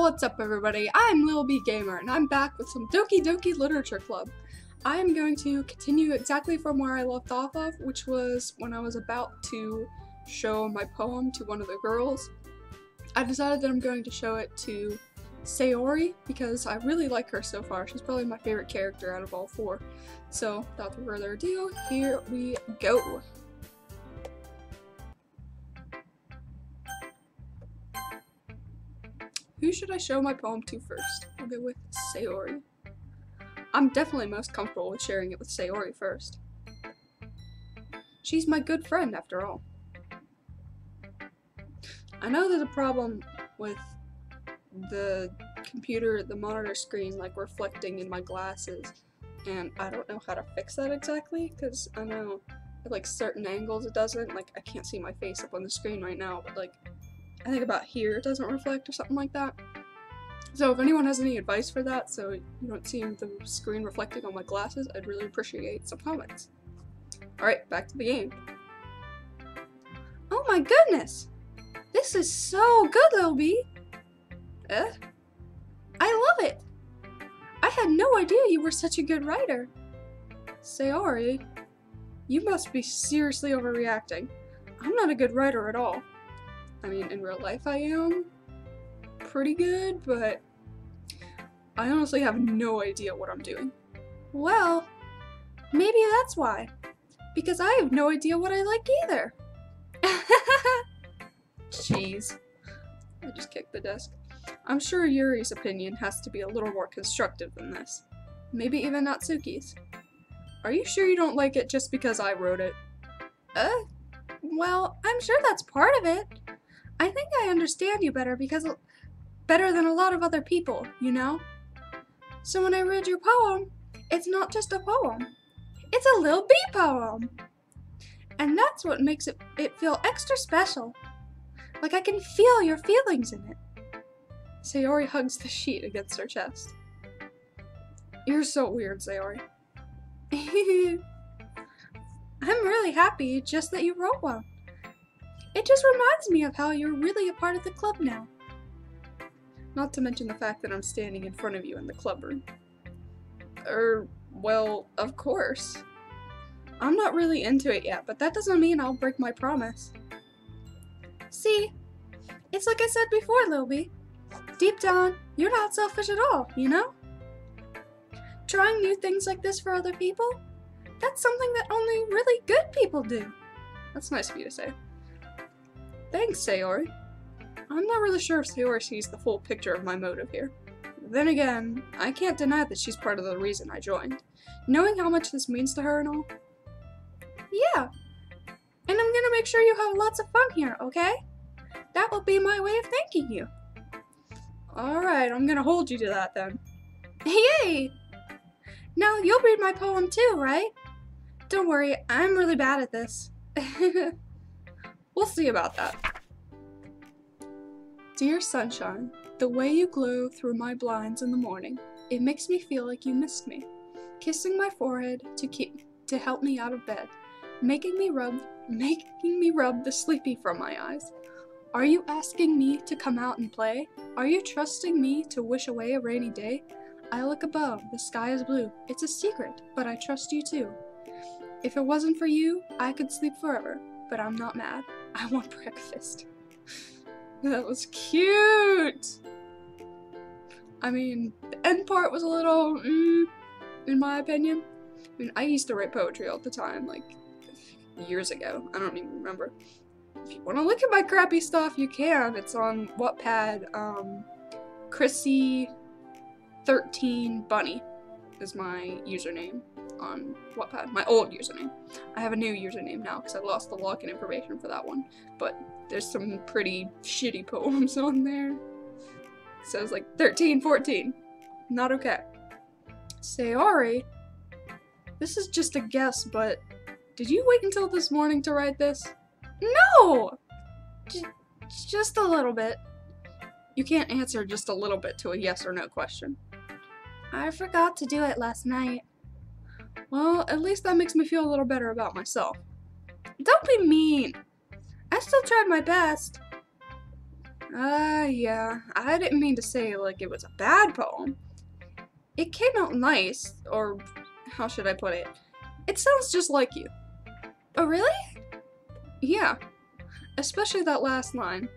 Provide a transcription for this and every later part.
What's up everybody, I'm Lil B Gamer and I'm back with some Doki Doki Literature Club. I am going to continue exactly from where I left off of, which was when I was about to show my poem to one of the girls. I decided that I'm going to show it to Sayori because I really like her so far. She's probably my favorite character out of all four. So without further ado, here we go. Who should I show my poem to first? I'll go with Sayori. I'm definitely most comfortable with sharing it with Sayori first. She's my good friend, after all. I know there's a problem with the computer, the monitor screen, like reflecting in my glasses, and I don't know how to fix that exactly, because I know at like certain angles it doesn't. Like I can't see my face up on the screen right now, but like I think about here it doesn't reflect or something like that. So if anyone has any advice for that, so you don't see the screen reflecting on my glasses, I'd really appreciate some comments. Alright, back to the game. Oh my goodness! This is so good, Lil B! I love it! I had no idea you were such a good writer. Sayori, you must be seriously overreacting. I'm not a good writer at all. I mean, in real life I am pretty good, but I honestly have no idea what I'm doing. Well, maybe that's why. Because I have no idea what I like either. Jeez. I just kicked the desk. I'm sure Yuri's opinion has to be a little more constructive than this. Maybe even Natsuki's. Are you sure you don't like it just because I wrote it? Well, I'm sure that's part of it. I think I understand you better than a lot of other people, you know? So when I read your poem, it's not just a poem. It's a Lil B poem. And that's what makes it feel extra special. Like I can feel your feelings in it. Sayori hugs the sheet against her chest. You're so weird, Sayori. I'm really happy just that you wrote one. It just reminds me of how you're really a part of the club now. Not to mention the fact that I'm standing in front of you in the club room. Well, of course. I'm not really into it yet, but that doesn't mean I'll break my promise. See, it's like I said before, Lil B. Deep down, you're not selfish at all, you know? Trying new things like this for other people? That's something that only really good people do. That's nice of you to say. Thanks, Sayori. I'm not really sure if Sayori sees the full picture of my motive here. Then again, I can't deny that she's part of the reason I joined. Knowing how much this means to her and all. Yeah, and I'm gonna make sure you have lots of fun here, okay? That will be my way of thanking you. Alright, I'm gonna hold you to that then. Yay! Now you'll read my poem too, right? Don't worry, I'm really bad at this. We'll see about that. Dear sunshine, the way you glow through my blinds in the morning, it makes me feel like you missed me. Kissing my forehead to help me out of bed, making me rub the sleepy from my eyes. Are you asking me to come out and play? Are you trusting me to wish away a rainy day? I look above, the sky is blue. It's a secret, but I trust you too. If it wasn't for you, I could sleep forever, but I'm not mad. I want breakfast. That was cute! I mean, the end part was a little, in my opinion. I mean, I used to write poetry all the time, like, years ago. I don't even remember. If you want to look at my crappy stuff, you can. It's on Wattpad. Chrissy13 Bunny is my username on Wattpad. My old username. I have a new username now because I lost the login information for that one. But there's some pretty shitty poems on there. So it's like 13, 14. Not okay. Sayori, this is just a guess, but did you wait until this morning to write this? No! Just a little bit. You can't answer just a little bit to a yes or no question. I forgot to do it last night. Well, at least that makes me feel a little better about myself. Don't be mean. I still tried my best. Yeah, I didn't mean to say like it was a bad poem. It came out nice, or how should I put it? It sounds just like you. Oh, really? Yeah, especially that last line.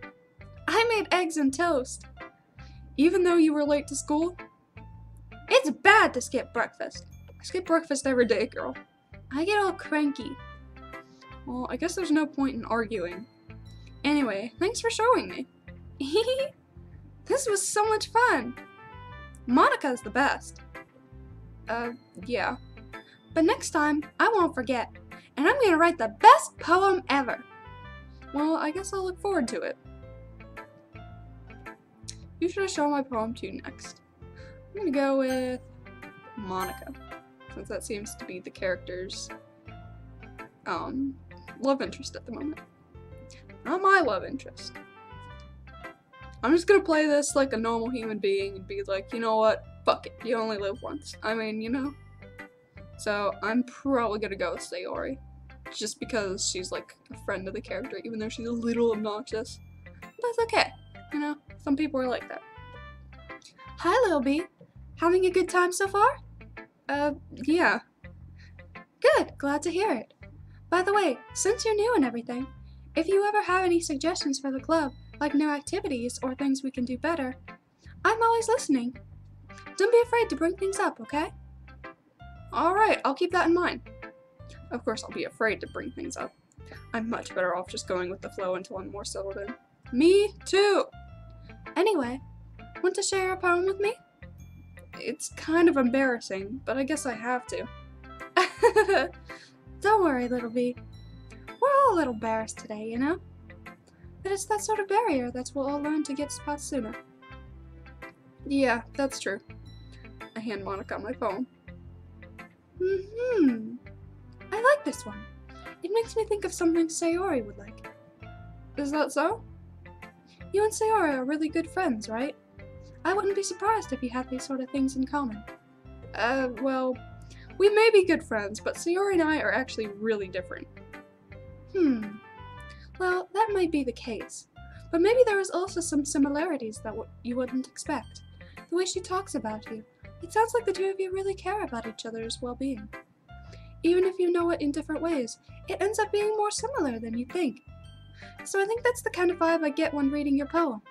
I made eggs and toast. Even though you were late to school? It's bad to skip breakfast. I skip breakfast every day, girl. I get all cranky. Well, I guess there's no point in arguing. Anyway, thanks for showing me. This was so much fun. Monica's the best. Yeah. But next time, I won't forget. And I'm gonna write the best poem ever. Well, I guess I'll look forward to it. Who should I show my poem to next? I'm gonna go with Monica, since that seems to be the character's love interest at the moment. Not my love interest. I'm just gonna play this like a normal human being and be like, you know what? Fuck it. You only live once. I mean, you know? So I'm probably gonna go with Sayori. Just because she's like a friend of the character, even though she's a little obnoxious. But it's okay. You know? Some people are like that. Hi, Lil B. Having a good time so far? Yeah. Good. Glad to hear it. By the way, since you're new and everything, if you ever have any suggestions for the club, like new activities or things we can do better, I'm always listening. Don't be afraid to bring things up, okay? Alright, I'll keep that in mind. Of course, I'll be afraid to bring things up. I'm much better off just going with the flow until I'm more settled in. Me too! Anyway, want to share a poem with me? It's kind of embarrassing, but I guess I have to. Don't worry, little B. We're all a little embarrassed today, you know? But it's that sort of barrier that we'll all learn to get past sooner. Yeah, that's true. I hand Monica my poem. I like this one. It makes me think of something Sayori would like. Is that so? You and Sayori are really good friends, right? I wouldn't be surprised if you had these sort of things in common. Well, we may be good friends, but Sayori and I are actually really different. Well, that might be the case. But maybe there is also some similarities that you wouldn't expect. The way she talks about you. It sounds like the two of you really care about each other's well-being. Even if you know it in different ways, it ends up being more similar than you think. So I think that's the kind of vibe I get when reading your poem.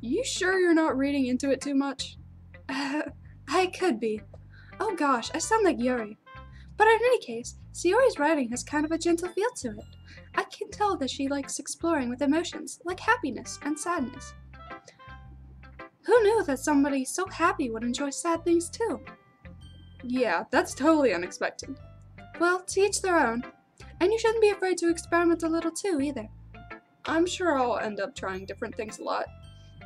You sure you're not reading into it too much? I could be. Oh gosh, I sound like Yuri. But in any case, Sayori's writing has kind of a gentle feel to it. I can tell that she likes exploring with emotions, like happiness and sadness. Who knew that somebody so happy would enjoy sad things too? Yeah, that's totally unexpected. Well, to each their own. And you shouldn't be afraid to experiment a little too, either. I'm sure I'll end up trying different things a lot.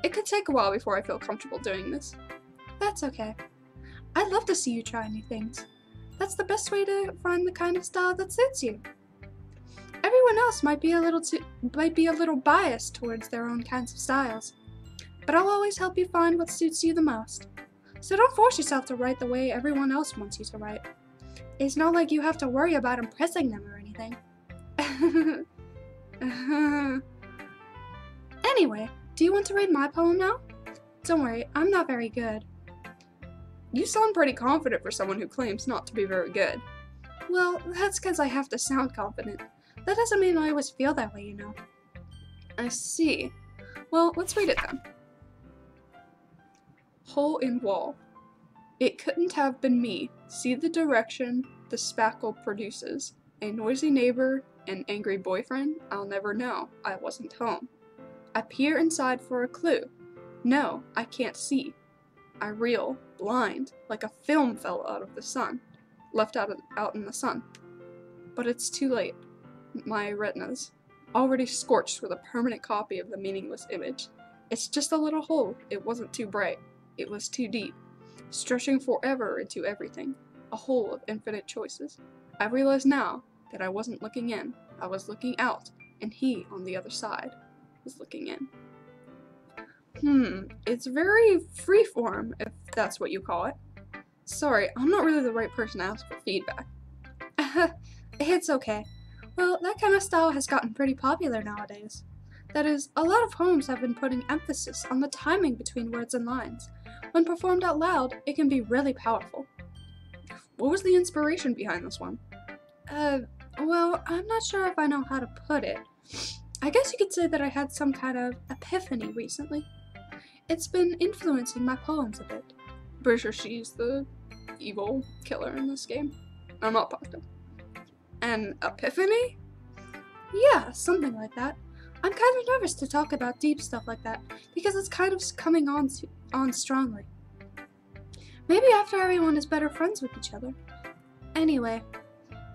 It could take a while before I feel comfortable doing this. That's okay. I'd love to see you try new things. That's the best way to find the kind of style that suits you. Everyone else might be a little biased towards their own kinds of styles, but I'll always help you find what suits you the most. So don't force yourself to write the way everyone else wants you to write. It's not like you have to worry about impressing them or anything. Anyway, do you want to read my poem now? Don't worry, I'm not very good. You sound pretty confident for someone who claims not to be very good. Well, that's because I have to sound confident. That doesn't mean I always feel that way, you know. I see. Well, let's read it then. Hole in wall. It couldn't have been me. See the direction the spackle produces. A noisy neighbor, an angry boyfriend, I'll never know. I wasn't home. I peer inside for a clue. No, I can't see. I reel, blind, like a film fell out of the sun, left out in the sun. But it's too late. My retina's already scorched with a permanent copy of the meaningless image. It's just a little hole. It wasn't too bright. It was too deep, stretching forever into everything. A hole of infinite choices. I realize now that I wasn't looking in. I was looking out, and he, on the other side, was looking in. It's very freeform, if that's what you call it. Sorry, I'm not really the right person to ask for feedback. It's okay. Well, that kind of style has gotten pretty popular nowadays. That is, a lot of poems have been putting emphasis on the timing between words and lines. When performed out loud, it can be really powerful. What was the inspiration behind this one? Well, I'm not sure if I know how to put it. I guess you could say that I had some kind of epiphany recently. It's been influencing my poems a bit. Pretty sure she's the evil killer in this game. I'm not positive. An epiphany? Yeah, something like that. I'm kind of nervous to talk about deep stuff like that, because it's kind of coming on strongly. Maybe after everyone is better friends with each other. Anyway,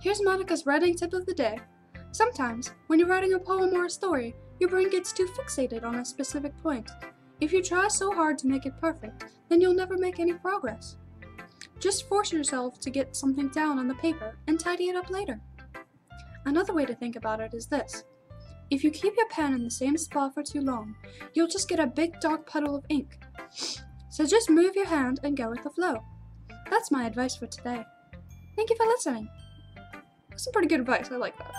here's Monica's writing tip of the day. Sometimes, when you're writing a poem or a story, your brain gets too fixated on a specific point. If you try so hard to make it perfect, then you'll never make any progress. Just force yourself to get something down on the paper and tidy it up later. Another way to think about it is this. If you keep your pen in the same spot for too long, you'll just get a big dark puddle of ink. So just move your hand and go with the flow. That's my advice for today. Thank you for listening. That's some pretty good advice. I like that.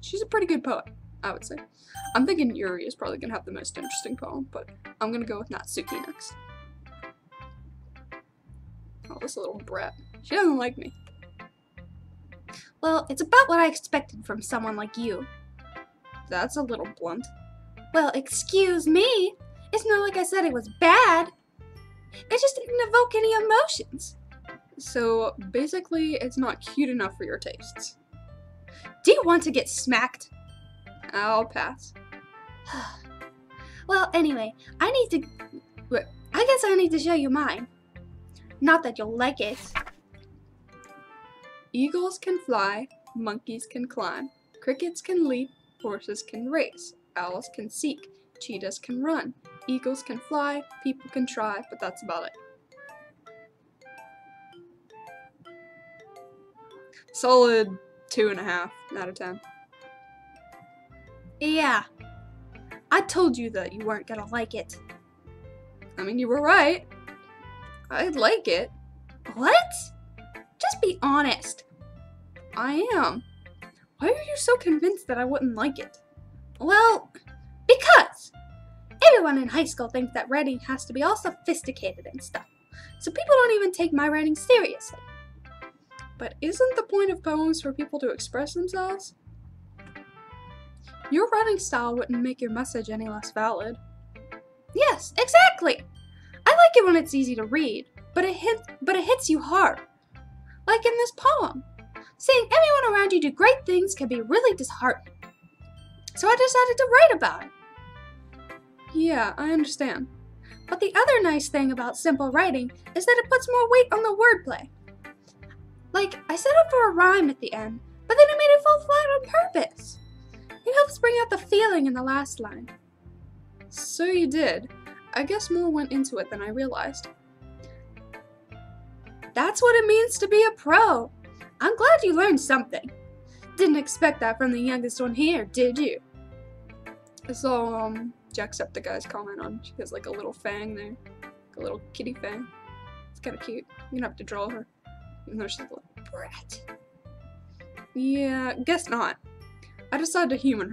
She's a pretty good poet, I would say. I'm thinking Yuri is probably gonna have the most interesting poem, but I'm gonna go with Natsuki next. Oh, this little brat. She doesn't like me. Well, it's about what I expected from someone like you. That's a little blunt. Well, excuse me. It's not like I said it was bad. It just didn't evoke any emotions. So, basically, it's not cute enough for your tastes. Do you want to get smacked? I'll pass. Well, anyway, I guess I need to show you mine. Not that you'll like it. Eagles can fly, monkeys can climb, crickets can leap, horses can race, owls can seek, cheetahs can run, eagles can fly, people can try, but that's about it. Solid 2.5 out of 10. Yeah, I told you that you weren't gonna like it. I mean, you were right. I'd like it. What? Just be honest. I am. Why are you so convinced that I wouldn't like it? Well, because everyone in high school thinks that writing has to be all sophisticated and stuff. So people don't even take my writing seriously. But isn't the point of poems for people to express themselves? Your writing style wouldn't make your message any less valid. Yes, exactly. I like it when it's easy to read, but it hits you hard. Like in this poem. Seeing everyone around you do great things can be really disheartening. So I decided to write about it. Yeah, I understand. But the other nice thing about simple writing is that it puts more weight on the wordplay. Like, I set up for a rhyme at the end, but then I made it fall flat on purpose. It helps bring out the feeling in the last line. So you did. I guess more went into it than I realized. That's what it means to be a pro. I'm glad you learned something. Didn't expect that from the youngest one here, did you? I saw, Jacksepticeye's comment on, she has like a little fang there. Like a little kitty fang. It's kind of cute. You're gonna have to draw her. Even though she's a little brat. Yeah, guess not. I decided to humor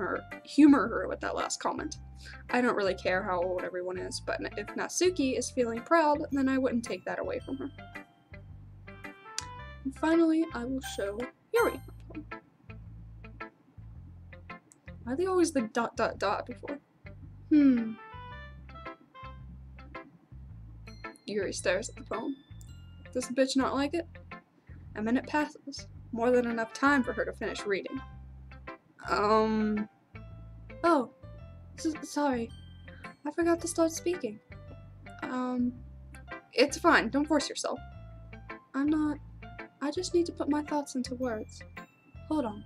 her with that last comment. I don't really care how old everyone is, but if Natsuki is feeling proud, then I wouldn't take that away from her. And finally, I will show Yuri. Why are they always the ... before? Yuri stares at the poem. Does the bitch not like it? A minute passes. More than enough time for her to finish reading. Oh. Sorry. I forgot to start speaking. It's fine. Don't force yourself. I just need to put my thoughts into words. Hold on.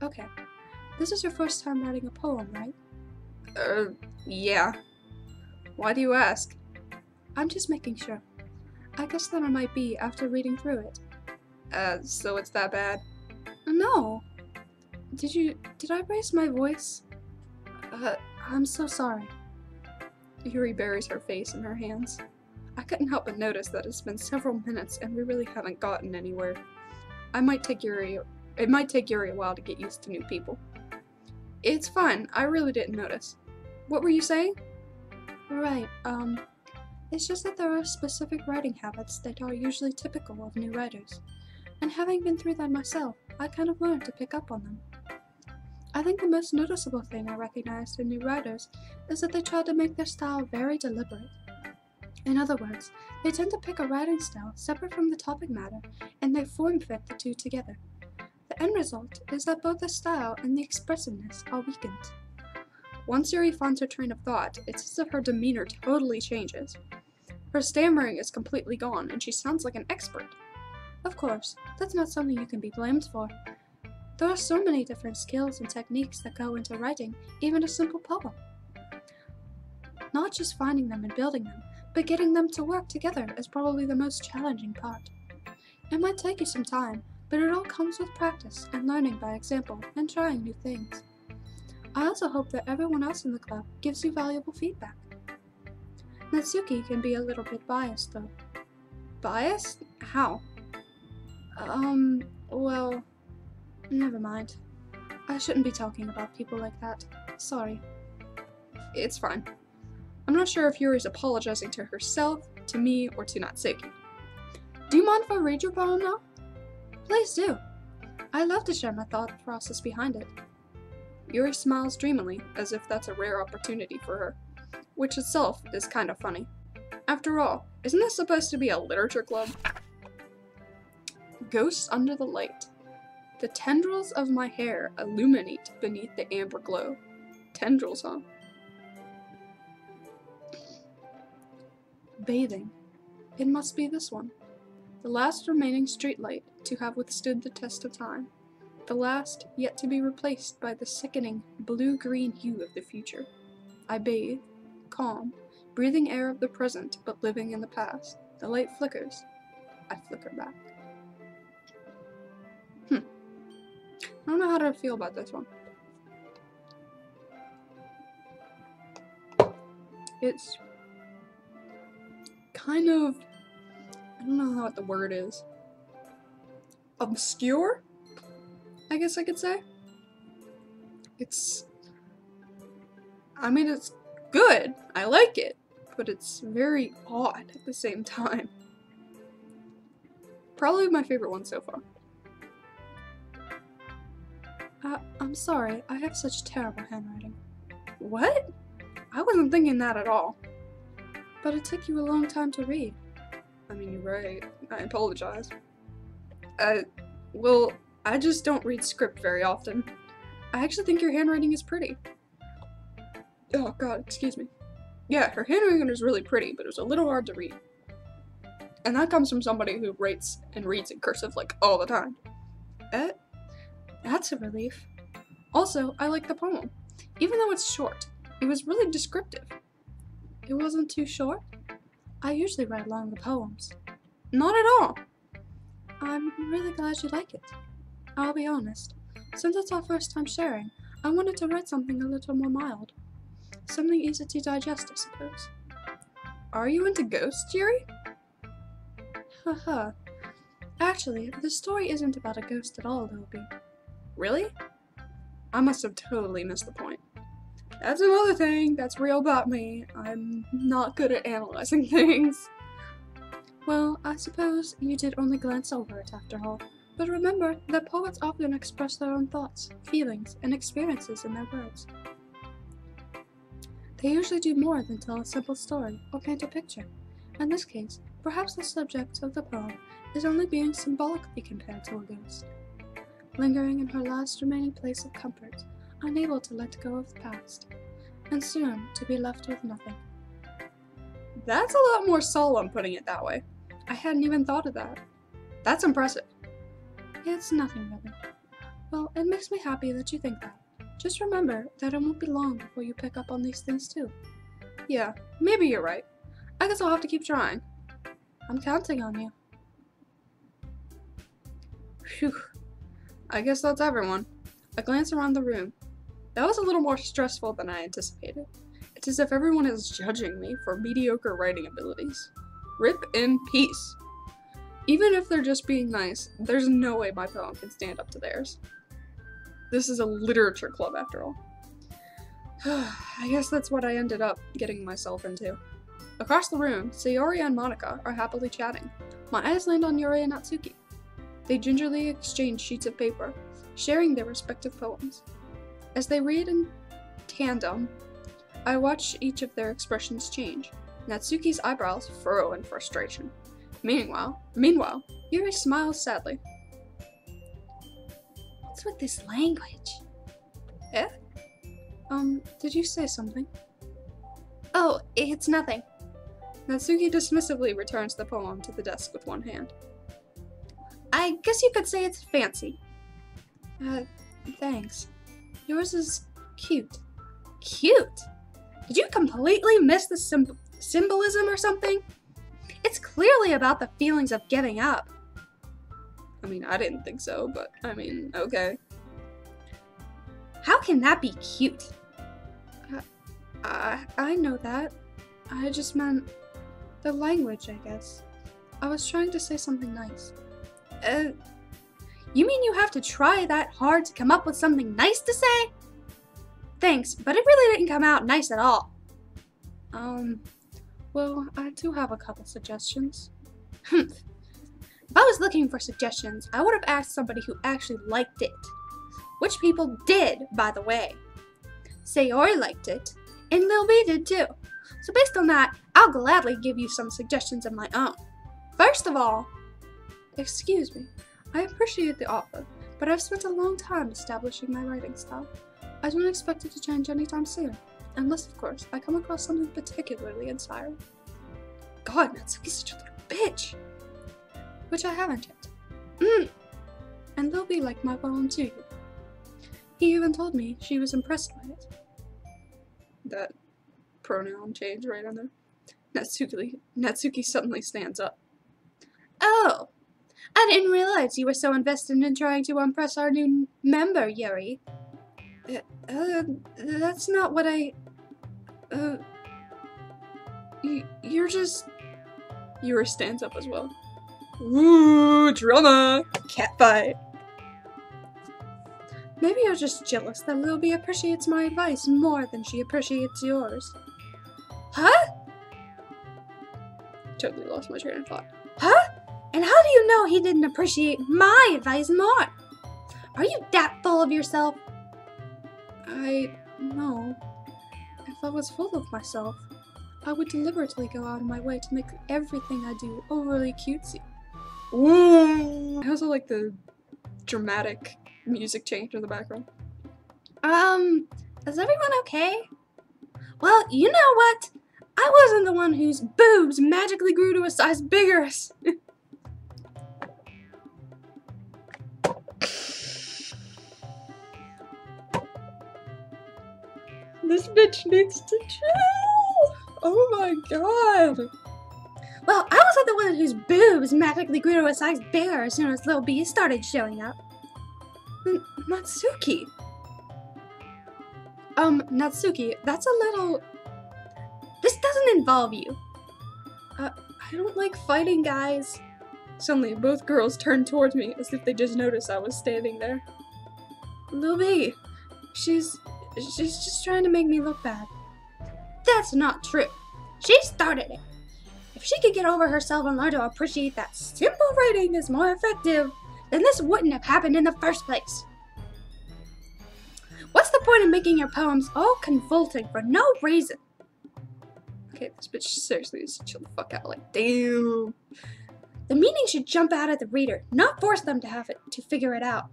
Okay. This is your first time writing a poem, right? Yeah. Why do you ask? I'm just making sure. I guess that I might be after reading through it. So it's that bad? No. Did I raise my voice? I'm so sorry. Yuri buries her face in her hands. I couldn't help but notice that it's been several minutes and we really haven't gotten anywhere. It might take Yuri a while to get used to new people. It's fine. I really didn't notice. What were you saying? Right, it's just that there are specific writing habits that are usually typical of new writers. And having been through that myself, I kind of learned to pick up on them. I think the most noticeable thing I recognized in new writers is that they try to make their style very deliberate. In other words, they tend to pick a writing style separate from the topic matter, and they form fit the two together. The end result is that both the style and the expressiveness are weakened. Once Yuri finds her train of thought, it's as if her demeanor totally changes. Her stammering is completely gone, and she sounds like an expert. Of course, that's not something you can be blamed for. There are so many different skills and techniques that go into writing even a simple poem. Not just finding them and building them, but getting them to work together is probably the most challenging part. It might take you some time, but it all comes with practice and learning by example and trying new things. I also hope that everyone else in the club gives you valuable feedback. Natsuki can be a little bit biased though. Biased? How? Well, never mind. I shouldn't be talking about people like that. Sorry. It's fine. I'm not sure if Yuri's apologizing to herself, to me, or to Natsuki. Do you mind if I read your poem now? Please do. I love to share my thought process behind it. Yuri smiles dreamily, as if that's a rare opportunity for her, which itself is kind of funny. After all, isn't this supposed to be a literature club? Ghosts under the light. The tendrils of my hair illuminate beneath the amber glow. Tendrils, huh? Bathing. It must be this one. The last remaining streetlight to have withstood the test of time. The last yet to be replaced by the sickening blue-green hue of the future. I bathe, calm, breathing air of the present but living in the past. The light flickers. I flicker back. I don't know how to feel about this one. It's kind of, I don't know what the word is. Obscure? I guess I could say. It's good. I like it. But it's very odd at the same time. Probably my favorite one so far. I'm sorry, I have such terrible handwriting. What? I wasn't thinking that at all. But it took you a long time to read. I mean, you're right. I apologize. Well, I just don't read script very often. I actually think your handwriting is pretty. Oh god, excuse me. Yeah, her handwriting is really pretty, but it was a little hard to read. And that comes from somebody who writes and reads in cursive like all the time. That's a relief. Also, I like the poem. Even though it's short, it was really descriptive. It wasn't too short? I usually write longer poems. Not at all. I'm really glad you like it. I'll be honest. Since it's our first time sharing, I wanted to write something a little more mild. Something easy to digest, I suppose. Are you into ghosts, Yuri? Haha. Actually, the story isn't about a ghost at all, Doki. Really? I must have totally missed the point. That's another thing that's real about me. I'm not good at analyzing things. Well, I suppose you did only glance over it after all. But remember that poets often express their own thoughts, feelings, and experiences in their words. They usually do more than tell a simple story or paint a picture. In this case, perhaps the subject of the poem is only being symbolically compared to a ghost. Lingering in her last remaining place of comfort, unable to let go of the past, and soon to be left with nothing. That's a lot more solemn putting it that way. I hadn't even thought of that. That's impressive. It's nothing really. Well, it makes me happy that you think that. Just remember that it won't be long before you pick up on these things too. Yeah, maybe you're right. I guess I'll have to keep trying. I'm counting on you. Phew. I guess that's everyone. I glance around the room. That was a little more stressful than I anticipated. It's as if everyone is judging me for mediocre writing abilities. Rip in peace. Even if they're just being nice, there's no way my poem can stand up to theirs. This is a literature club after all. I guess that's what I ended up getting myself into. Across the room, Sayori and Monica are happily chatting. My eyes land on Yuri and Natsuki. They gingerly exchange sheets of paper, sharing their respective poems. As they read in tandem, I watch each of their expressions change. Natsuki's eyebrows furrow in frustration. Meanwhile, Yuri smiles sadly. What's with this language? Eh? Did you say something? Oh, it's nothing. Natsuki dismissively returns the poem to the desk with one hand. I guess you could say it's fancy. Thanks. Yours is cute. Cute? Did you completely miss the symbolism or something? It's clearly about the feelings of giving up. I mean, I didn't think so, but I mean, okay. How can that be cute? I know that. I just meant the language, I guess. I was trying to say something nice. You mean you have to try that hard to come up with something nice to say? Thanks, but it really didn't come out nice at all. Well, I do have a couple suggestions. If I was looking for suggestions, I would have asked somebody who actually liked it. Which people did, by the way. Sayori liked it, and Lil B did too. So based on that, I'll gladly give you some suggestions of my own. First of all, excuse me, I appreciate the offer, but I've spent a long time establishing my writing style. I don't expect it to change anytime soon, unless, of course, I come across something particularly inspiring. God, Natsuki's such a little bitch! Which I haven't yet. And Lil B liked my poem too. He even told me she was impressed by it. That pronoun change right on there. Natsuki suddenly stands up. Oh! I didn't realize you were so invested in trying to impress our new member, Yuri. That's not what I... You're just... Yuri stands up as well. Ooh, drama! Catfight! Maybe you're just jealous that Lil B appreciates my advice more than she appreciates yours. Huh? Totally lost my train of thought. Huh? And how do you know he didn't appreciate my advice more? Are you that full of yourself? No. If I was full of myself, I would deliberately go out of my way to make everything I do overly cutesy. Ooh. I also like the dramatic music change in the background. Is everyone okay? Well, you know what? I wasn't the one whose boobs magically grew to a size bigger. This bitch needs to chill! Oh my god! Well, I wasn't the one whose boobs magically grew to a size bigger as soon as Lil B started showing up. Natsuki! Natsuki, that's a little... This doesn't involve you. I don't like fighting, guys. Suddenly, both girls turned towards me as if they just noticed I was standing there. Lil B, she's just trying to make me look bad. That's not true. She started it. If she could get over herself and learn to appreciate that simple writing is more effective, then this wouldn't have happened in the first place. What's the point of making your poems all convoluted for no reason? Okay, this bitch seriously needs to chill the fuck out. Like, damn. The meaning should jump out at the reader, not force them to figure it out.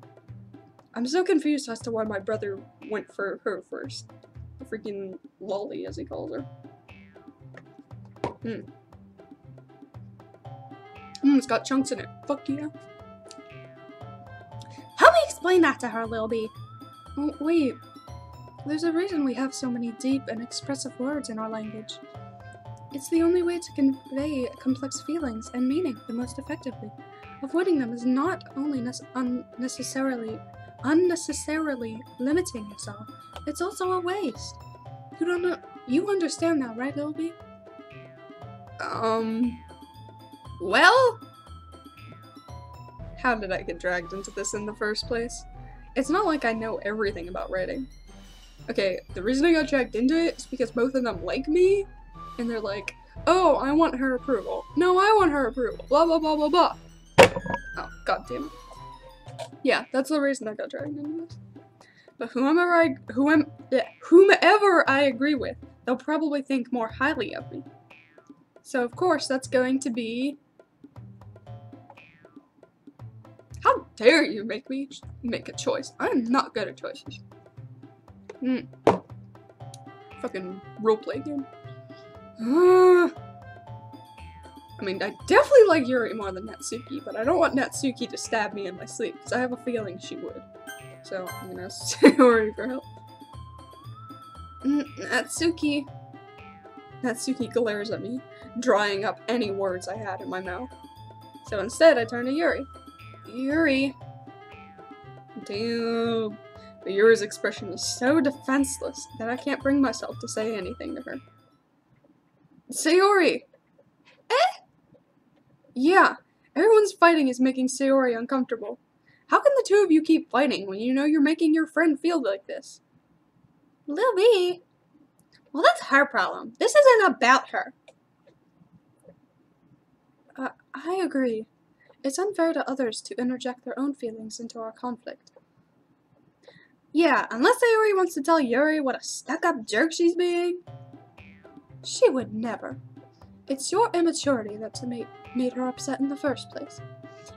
I'm so confused as to why my brother went for her first. The freaking lolly, as he calls her. It's got chunks in it. Fuck yeah. Help me explain that to her, Lil B. Oh, wait. There's a reason we have so many deep and expressive words in our language. It's the only way to convey complex feelings and meaning the most effectively. Avoiding them is not only unnecessarily limiting yourself, it's also a waste. You understand that, right, Lil B? Well? How did I get dragged into this in the first place? It's not like I know everything about writing. Okay, the reason I got dragged into it is because both of them like me, and they're like, oh, I want her approval. No, I want her approval. Blah, blah, blah, blah, blah. Oh, god damn it. Yeah, that's the reason I got dragged into this. But whomever I agree with, they'll probably think more highly of me. So of course, that's going to be... How dare you make me make a choice? I am not good at choices. Fucking roleplay game. I mean, I definitely like Yuri more than Natsuki, but I don't want Natsuki to stab me in my sleep, because I have a feeling she would. So, I'm gonna ask Sayori for help. Natsuki glares at me, drying up any words I had in my mouth. So instead, I turn to Yuri. Yuri. Damn. But Yuri's expression is so defenseless that I can't bring myself to say anything to her. Sayori! Eh? Yeah, everyone's fighting is making Sayori uncomfortable. How can the two of you keep fighting when you know you're making your friend feel like this? Lil B. Well, that's her problem. This isn't about her. I agree. It's unfair to others to interject their own feelings into our conflict. Yeah, unless Sayori wants to tell Yuri what a stuck-up jerk she's being. She would never. It's your immaturity that's made her upset in the first place.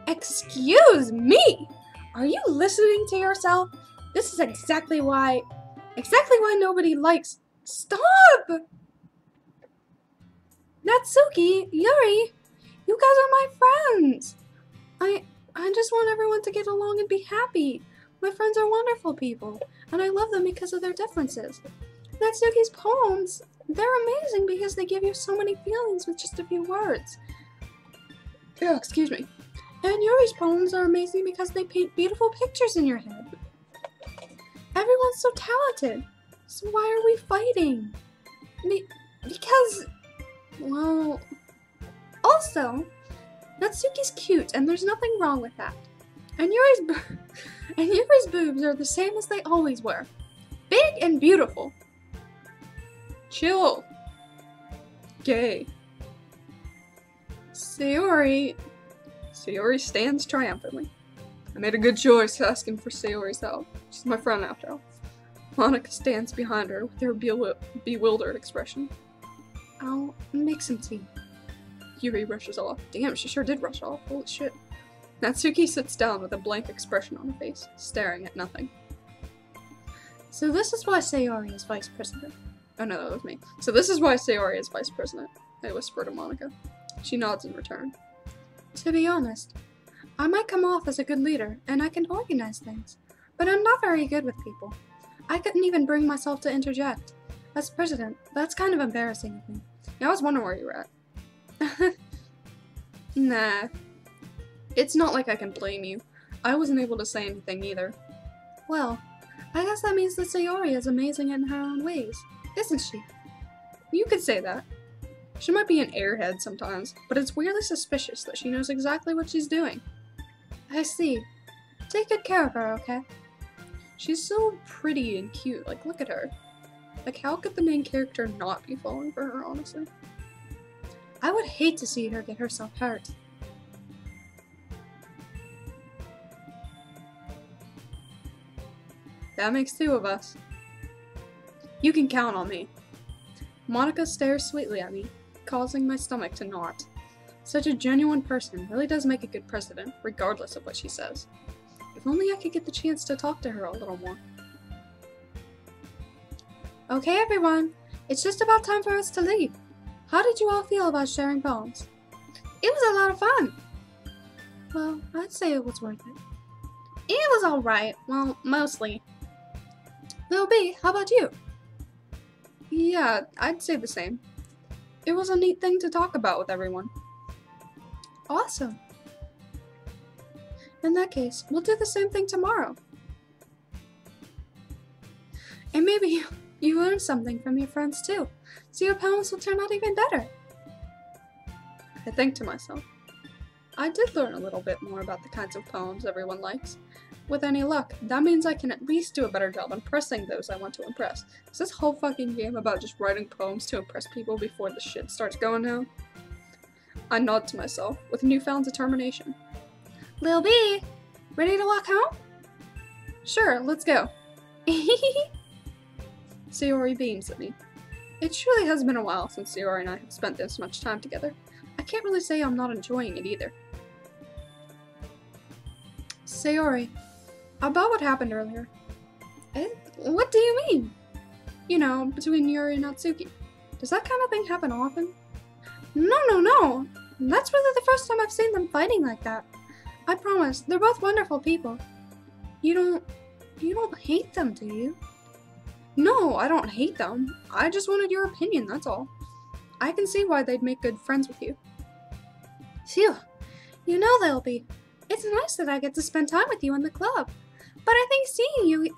Excuse me! Are you listening to yourself? This is exactly why nobody likes... Stop! Natsuki, Yuri, you guys are my friends. I just want everyone to get along and be happy. My friends are wonderful people, and I love them because of their differences. Natsuki's poems, they're amazing because they give you so many feelings with just a few words. Yeah, excuse me. And Yuri's poems are amazing because they paint beautiful pictures in your head. Everyone's so talented. So why are we fighting? Because, well... Also, Natsuki's cute, and there's nothing wrong with that. And Yuri's boobs are the same as they always were. Big and beautiful. Chill. Gay. Sayori stands triumphantly. I made a good choice asking for Sayori's help. She's my friend after all. Monica stands behind her with her bewildered expression. I'll make some tea. Yuri rushes off. Damn, she sure did rush off. Holy shit. Natsuki sits down with a blank expression on her face, staring at nothing. So this is why Sayori is vice president. Oh no, that was me. So this is why Sayori is vice president, I whisper to Monica. She nods in return. To be honest, I might come off as a good leader, and I can organize things, but I'm not very good with people. I couldn't even bring myself to interject. As president, that's kind of embarrassing of me. Yeah, I was wondering where you were at. Nah. It's not like I can blame you. I wasn't able to say anything either. Well, I guess that means that Sayori is amazing in her own ways, isn't she? You could say that. She might be an airhead sometimes, but it's weirdly suspicious that she knows exactly what she's doing. I see. Take good care of her, okay? She's so pretty and cute, like look at her. Like how could the main character not be falling for her, honestly? I would hate to see her get herself hurt. That makes two of us. You can count on me. Monica stares sweetly at me, causing my stomach to knot. Such a genuine person really does make a good president, regardless of what she says. If only I could get the chance to talk to her a little more. Okay everyone, it's just about time for us to leave. How did you all feel about sharing poems? It was a lot of fun. Well, I'd say it was worth it. It was alright, well, mostly. Lil B, how about you? Yeah, I'd say the same. It was a neat thing to talk about with everyone. Awesome. In that case, we'll do the same thing tomorrow. And maybe you learn something from your friends too, so your poems will turn out even better. I think to myself, I did learn a little bit more about the kinds of poems everyone likes, With any luck, that means I can at least do a better job impressing those I want to impress. Is this whole fucking game about just writing poems to impress people before the shit starts going down? I nod to myself, with newfound determination. Lil B, ready to walk home? Sure, let's go. Sayori beams at me. It truly has been a while since Sayori and I have spent this much time together. I can't really say I'm not enjoying it either. Sayori, about what happened earlier. What do you mean? You know, between Yuri and Natsuki. Does that kind of thing happen often? No. That's really the first time I've seen them fighting like that. I promise, they're both wonderful people. You don't hate them, do you? No, I don't hate them. I just wanted your opinion, that's all. I can see why they'd make good friends with you. Phew. You know they'll be. It's nice that I get to spend time with you in the club. But I think seeing you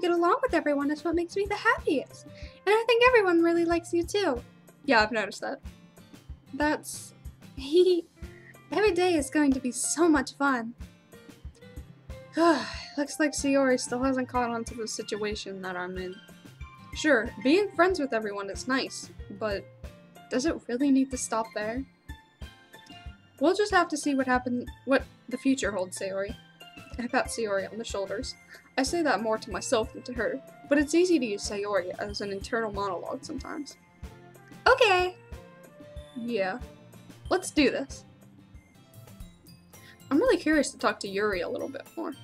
get along with everyone is what makes me the happiest. And I think everyone really likes you too. Yeah, I've noticed that. That's... Every day is going to be so much fun. Looks like Sayori still hasn't caught on to the situation that I'm in. Sure, being friends with everyone is nice, but does it really need to stop there? We'll just have to see what the future holds, Sayori. I pat Sayori on the shoulders. I say that more to myself than to her, but it's easy to use Sayori as an internal monologue sometimes. Okay! Yeah. Let's do this. I'm really curious to talk to Yuri a little bit more.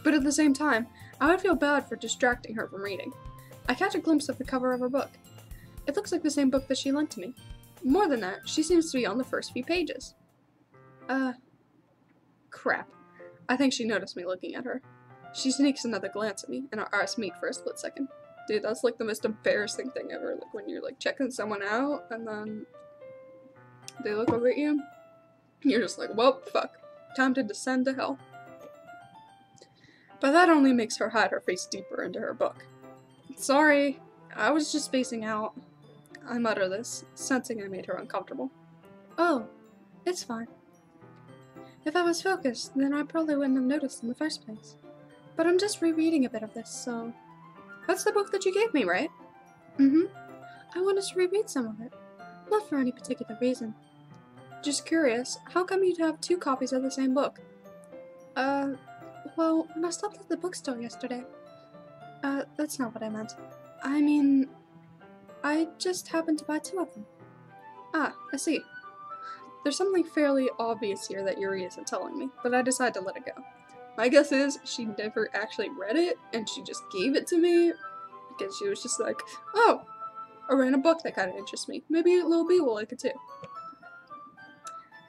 But at the same time, I would feel bad for distracting her from reading. I catch a glimpse of the cover of her book. It looks like the same book that she lent to me. More than that, she seems to be on the first few pages. Crap. I think she noticed me looking at her. She sneaks another glance at me, and our eyes meet for a split second. Dude, that's like the most embarrassing thing ever, like when you're like checking someone out, and then they look over at you. You're just like, well, fuck. Time to descend to hell. But that only makes her hide her face deeper into her book. Sorry, I was just spacing out. I mutter this, sensing I made her uncomfortable. Oh, it's fine. If I was focused, then I probably wouldn't have noticed in the first place. But I'm just rereading a bit of this, so... That's the book that you gave me, right? Mm-hmm. I wanted to reread some of it. Not for any particular reason. Just curious, how come you'd have 2 copies of the same book? Well, when I stopped at the bookstore yesterday... that's not what I meant. I mean... I just happened to buy 2 of them. Ah, I see. There's something fairly obvious here that Yuri isn't telling me, but I decide to let it go. My guess is she never actually read it, and she just gave it to me, because she was just like, oh, a random book that kind of interests me. Maybe Lil B will like it too.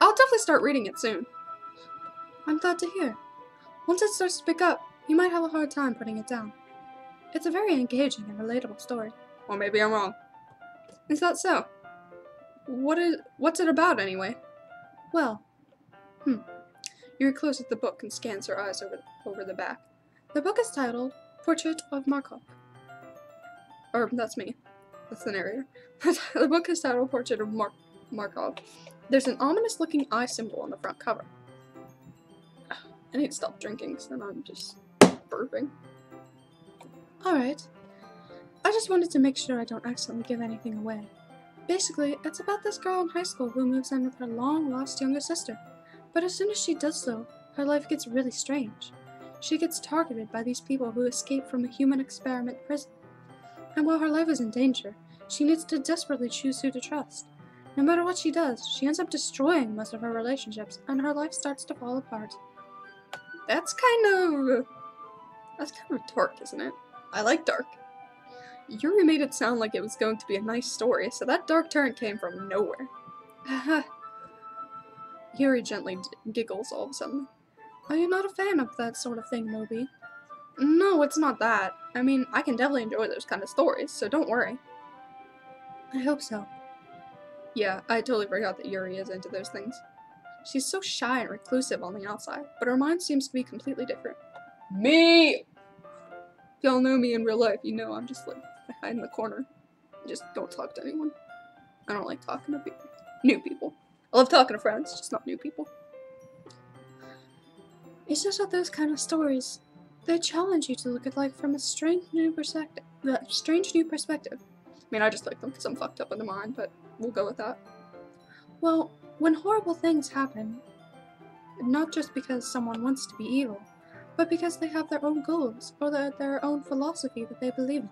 I'll definitely start reading it soon. I'm glad to hear. Once it starts to pick up, you might have a hard time putting it down. It's a very engaging and relatable story. Or maybe I'm wrong. Is that so? What's it about, anyway? Well, Yuri closes the book and scans her eyes over the back. The book is titled Portrait of Markov. Or, that's me. That's the narrator. The book is titled Portrait of Markov. There's an ominous-looking eye symbol on the front cover. I need to stop drinking, because then I'm just burping. Alright. I just wanted to make sure I don't accidentally give anything away. Basically, it's about this girl in high school who moves in with her long-lost younger sister. But as soon as she does so, her life gets really strange. She gets targeted by these people who escaped from a human experiment prison. And while her life is in danger, she needs to desperately choose who to trust. No matter what she does, she ends up destroying most of her relationships, and her life starts to fall apart. That's kind of dark, isn't it? I like dark. Yuri made it sound like it was going to be a nice story, so that dark turn came from nowhere. Yuri gently giggles all of a sudden. Are you not a fan of that sort of thing, Moby? No, it's not that. I mean, I can definitely enjoy those kind of stories, so don't worry. I hope so. Yeah, I totally forgot that Yuri is into those things. She's so shy and reclusive on the outside, but her mind seems to be completely different. Me! If y'all know me in real life, you know I'm just like, I hide in the corner. I just don't talk to anyone. I don't like talking to new people. I love talking to friends, just not new people. It's just that those kind of stories, they challenge you to look at life from a strange new perspective. I mean, I just like them because I'm fucked up in the mind, but we'll go with that. Well, when horrible things happen, not just because someone wants to be evil, but because they have their own goals or their own philosophy that they believe in.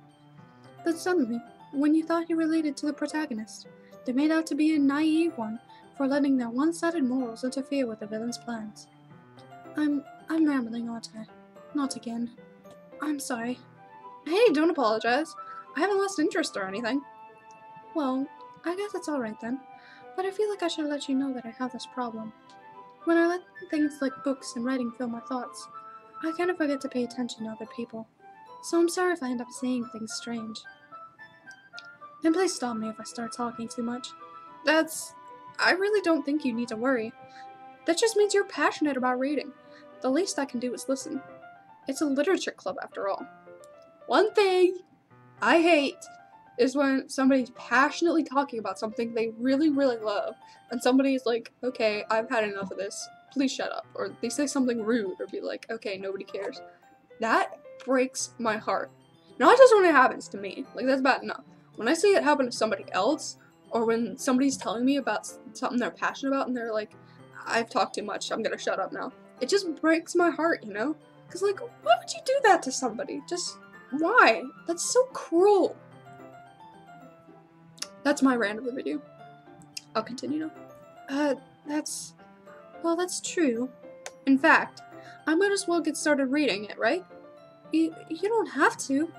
Then suddenly, when you thought you related to the protagonist, they made out to be a naive one for letting their one-sided morals interfere with the villain's plans. I'm rambling, aren't I? Not again. I'm sorry. Hey, don't apologize. I haven't lost interest or anything. Well, I guess it's alright then, but I feel like I should let you know that I have this problem. When I let things like books and writing fill my thoughts, I kind of forget to pay attention to other people. So I'm sorry if I end up saying things strange. And please stop me if I start talking too much. I really don't think you need to worry. That just means you're passionate about reading. The least I can do is listen. It's a literature club after all. One thing I hate is when somebody's passionately talking about something they really, really love, and somebody's like, okay, I've had enough of this, please shut up. Or they say something rude, or be like, okay, nobody cares. That breaks my heart. Not just when it happens to me, like that's bad enough. When I see it happen to somebody else, or when somebody's telling me about something they're passionate about and they're like, I've talked too much, I'm gonna shut up now. It just breaks my heart, you know? Because, like, why would you do that to somebody? Just, why? That's so cruel. That's my rant of the video. I'll continue now. Well, that's true. In fact, I might as well get started reading it, right? You don't have to.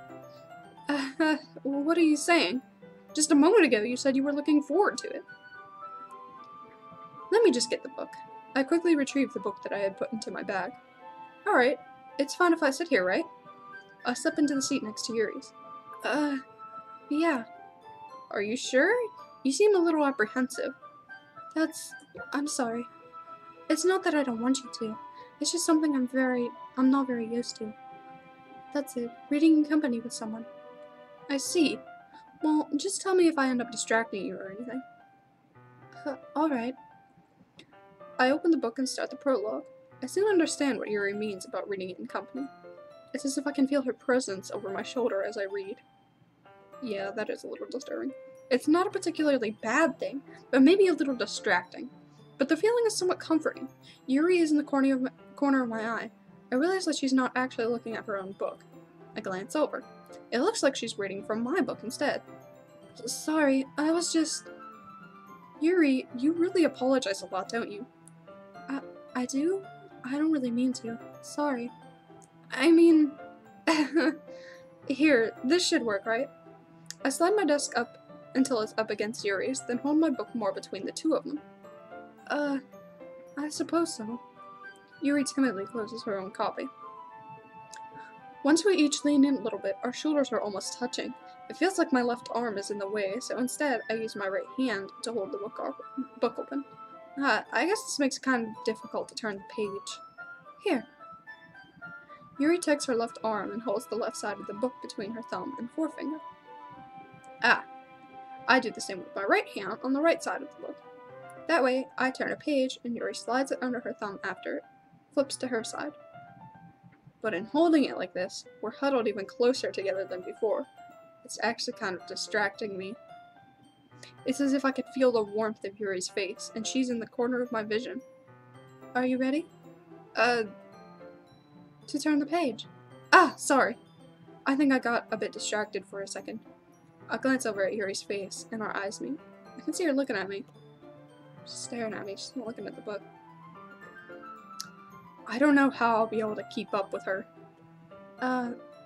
What are you saying? Just a moment ago you said you were looking forward to it. Let me just get the book. I quickly retrieved the book that I had put into my bag. Alright, it's fine if I sit here, right? I step into the seat next to Yuri's. Yeah. Are you sure? You seem a little apprehensive. I'm sorry. It's not that I don't want you to. It's just something I'm not very used to. That's it. Reading in company with someone. I see. Well, just tell me if I end up distracting you or anything. Alright. I open the book and start the prologue. I soon understand what Yuri means about reading it in company. It's as if I can feel her presence over my shoulder as I read. Yeah, that is a little disturbing. It's not a particularly bad thing, but maybe a little distracting. But the feeling is somewhat comforting. Yuri is in the corner of my eye. I realize that she's not actually looking at her own book. I glance over. It looks like she's reading from my book instead. Sorry, I was just... Yuri, you really apologize a lot, don't you? I do? I don't really mean to. Sorry. I mean... Here, this should work, right? I slide my desk up until it's up against Yuri's, then hold my book more between the two of them. I suppose so. Yuri timidly closes her own copy. Once we each lean in a little bit, our shoulders are almost touching. It feels like my left arm is in the way, so instead I use my right hand to hold the book open. I guess this makes it kind of difficult to turn the page. Here. Yuri takes her left arm and holds the left side of the book between her thumb and forefinger. I do the same with my right hand on the right side of the book. That way, I turn a page and Yuri slides it under her thumb after it flips to her side. But in holding it like this, we're huddled even closer together than before. It's actually kind of distracting me. It's as if I could feel the warmth of Yuri's face, and she's in the corner of my vision. Are you ready? To turn the page. Sorry. I think I got a bit distracted for a second. I glance over at Yuri's face, and our eyes meet. I can see her looking at me. She's staring at me, she's not looking at the book. I don't know how I'll be able to keep up with her.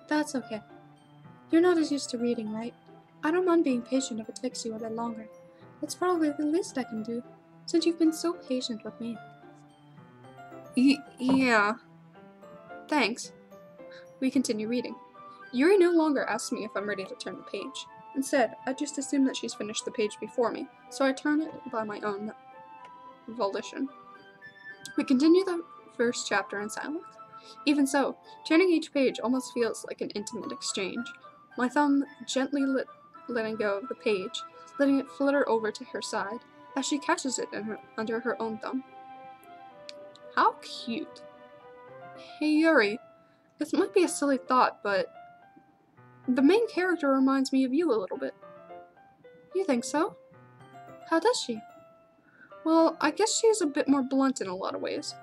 That's okay. You're not as used to reading, right? I don't mind being patient if it takes you a bit longer. That's probably the least I can do, since you've been so patient with me. Yeah. Thanks. We continue reading. Yuri no longer asks me if I'm ready to turn the page. Instead, I just assume that she's finished the page before me, so I turn it by my own volition. We continue the first chapter in silence. Even so, turning each page almost feels like an intimate exchange. My thumb gently letting go of the page, letting it flutter over to her side, as she catches it under her own thumb. How cute. Hey Yuri, this might be a silly thought, but the main character reminds me of you a little bit. You think so? How does she? Well, I guess she's a bit more blunt in a lot of ways.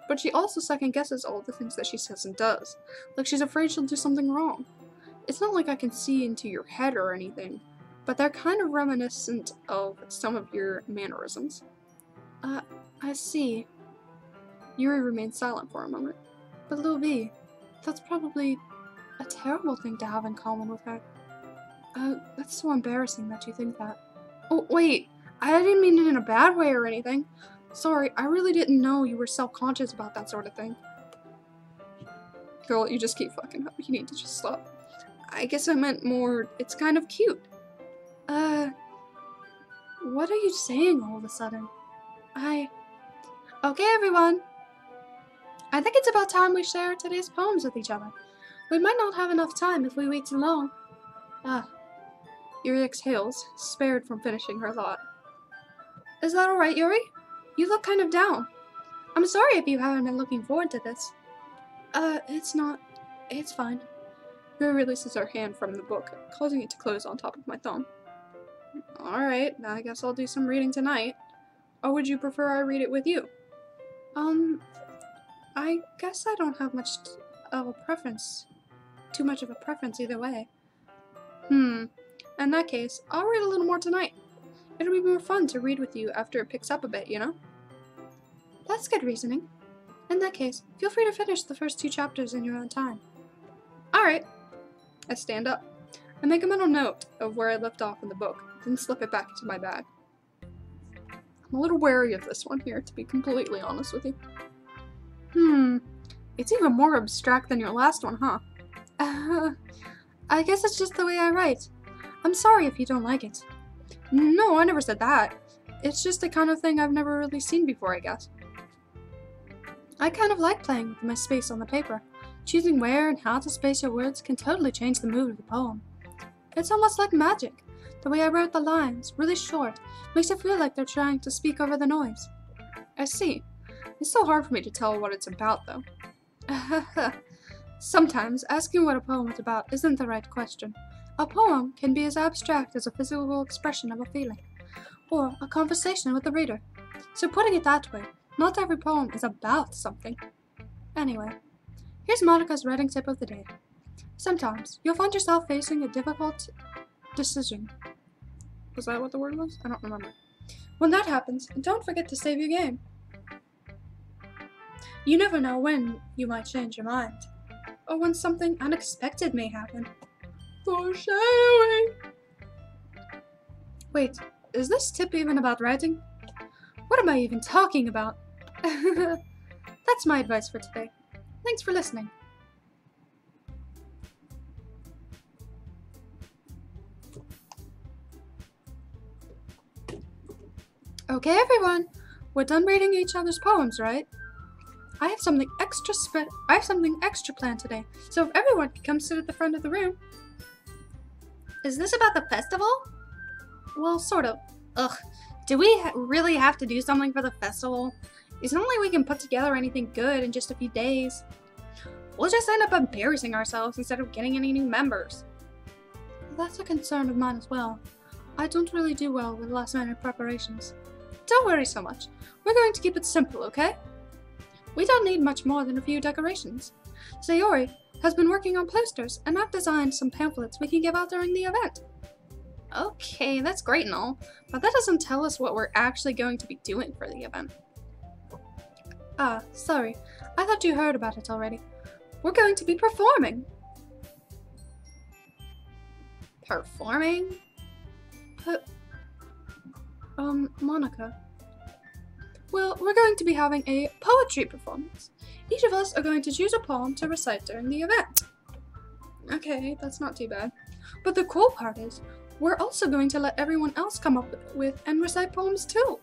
But she also second guesses all the things that she says and does. Like she's afraid she'll do something wrong. It's not like I can see into your head or anything, but they're kind of reminiscent of some of your mannerisms. I see. Yuri remained silent for a moment. But Lil B, that's probably a terrible thing to have in common with her. That's so embarrassing that you think that. Oh, wait, I didn't mean it in a bad way or anything. Sorry, I really didn't know you were self-conscious about that sort of thing. Girl, you just keep fucking up. You need to just stop. I guess I meant more, it's kind of cute. What are you saying all of a sudden? Okay, everyone. I think it's about time we share today's poems with each other. We might not have enough time if we wait too long. Yuri exhales, spared from finishing her thought. Is that alright, Yuri? You look kind of down. I'm sorry if you haven't been looking forward to this. It's not. It's fine. Yuri releases her hand from the book, causing it to close on top of my thumb. Alright, I guess I'll do some reading tonight. Or would you prefer I read it with you? I guess I don't have much of a preference. Too much of a preference either way. In that case, I'll read a little more tonight. It'll be more fun to read with you after it picks up a bit, you know? That's good reasoning. In that case, feel free to finish the first 2 chapters in your own time. Alright. I stand up. I make a mental note of where I left off in the book, then slip it back into my bag. I'm a little wary of this one here, to be completely honest with you. It's even more abstract than your last one, huh? I guess it's just the way I write. I'm sorry if you don't like it. No, I never said that. It's just the kind of thing I've never really seen before, I guess. I kind of like playing with my space on the paper. Choosing where and how to space your words can totally change the mood of the poem. It's almost like magic. The way I wrote the lines, really short, makes it feel like they're trying to speak over the noise. I see. It's so hard for me to tell what it's about, though. Sometimes, asking what a poem is about isn't the right question. A poem can be as abstract as a physical expression of a feeling, or a conversation with the reader. So putting it that way, not every poem is about something. Anyway, here's Monica's writing tip of the day. Sometimes, you'll find yourself facing a difficult decision. Was that what the word was? I don't remember. When that happens, don't forget to save your game. You never know when you might change your mind, or when something unexpected may happen. Foreshadowing! Wait, is this tip even about writing? What am I even talking about? That's my advice for today. Thanks for listening. Okay, everyone, we're done reading each other's poems, right? I have something extra planned today, so if everyone can come sit at the front of the room. Is this about the festival? Well, sort of. Ugh, do we really have to do something for the festival? It's not like we can put together anything good in just a few days. We'll just end up embarrassing ourselves instead of getting any new members. That's a concern of mine as well. I don't really do well with last-minute preparations. Don't worry so much. We're going to keep it simple, okay? We don't need much more than a few decorations. Sayori has been working on posters, and I've designed some pamphlets we can give out during the event. Okay, that's great and all, but that doesn't tell us what we're actually going to be doing for the event. Sorry. I thought you heard about it already. We're going to be performing. Performing? Monica. Well, we're going to be having a poetry performance. Each of us are going to choose a poem to recite during the event. Okay, that's not too bad. But the cool part is, we're also going to let everyone else come up with and recite poems too.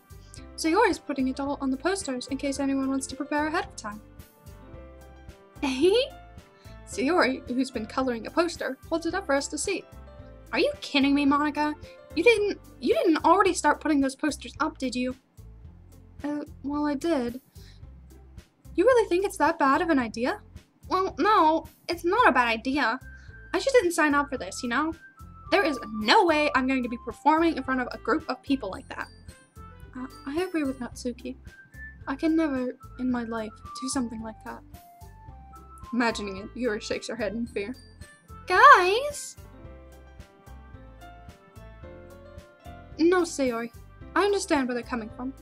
Sayori's putting it all on the posters in case anyone wants to prepare ahead of time. Sayori, who's been coloring a poster, holds it up for us to see. Are you kidding me, Monica? You didn't already start putting those posters up, did you? Well, I did. You really think it's that bad of an idea? Well, no, it's not a bad idea. I just didn't sign up for this, you know? There is no way I'm going to be performing in front of a group of people like that. I agree with Natsuki. I can never, in my life, do something like that. Imagining it, Yuri shakes her head in fear. Guys! No, Sayori. I understand where they're coming from.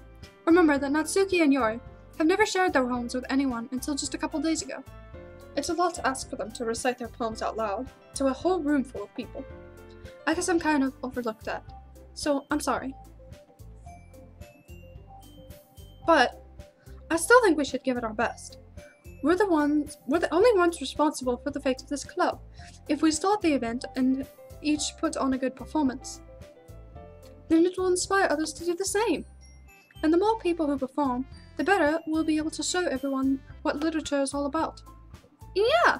Remember that Natsuki and Yuri have never shared their poems with anyone until just a couple days ago. It's a lot to ask for them to recite their poems out loud to a whole room full of people. I guess I'm kind of overlooked that, so I'm sorry. But I still think we should give it our best. We're the only ones responsible for the fate of this club. If we start the event and each put on a good performance, then it will inspire others to do the same. And the more people who perform, the better we'll be able to show everyone what literature is all about. Yeah,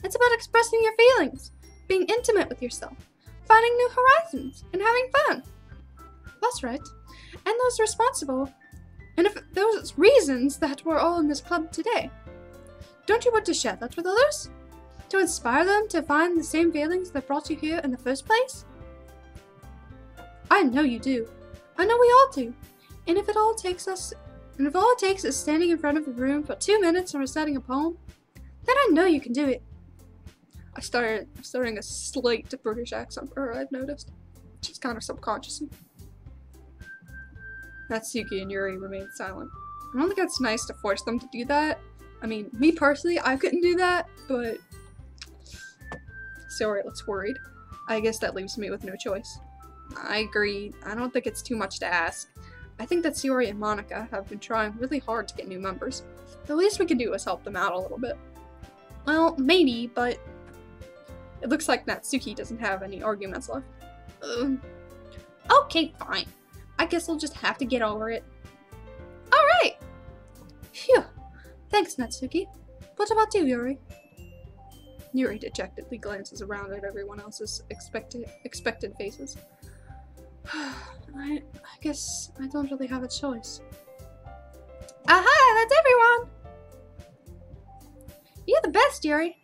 it's about expressing your feelings, being intimate with yourself, finding new horizons, and having fun. That's right. And those responsible, and if those reasons that we're all in this club today. Don't you want to share that with others? To inspire them to find the same feelings that brought you here in the first place? I know you do. I know we all do. And if all it takes is standing in front of a room for 2 minutes and reciting a poem, then I know you can do it. I'm starting a slight British accent for her, I've noticed. She's kind of subconscious. Natsuki and Yuri remain silent. I don't think it's nice to force them to do that. I mean, me personally, I couldn't do that, but Sayori looks worried. I guess that leaves me with no choice. I agree. I don't think it's too much to ask. I think that Sayori and Monica have been trying really hard to get new members. The least we can do is help them out a little bit. Well, maybe, but it looks like Natsuki doesn't have any arguments left. Okay, fine. I guess we'll just have to get over it. Alright! Phew. Thanks, Natsuki. What about you, Yuri? Yuri dejectedly glances around at everyone else's expected faces. I guess I don't really have a choice. Aha! That's everyone! You're the best, Yuri.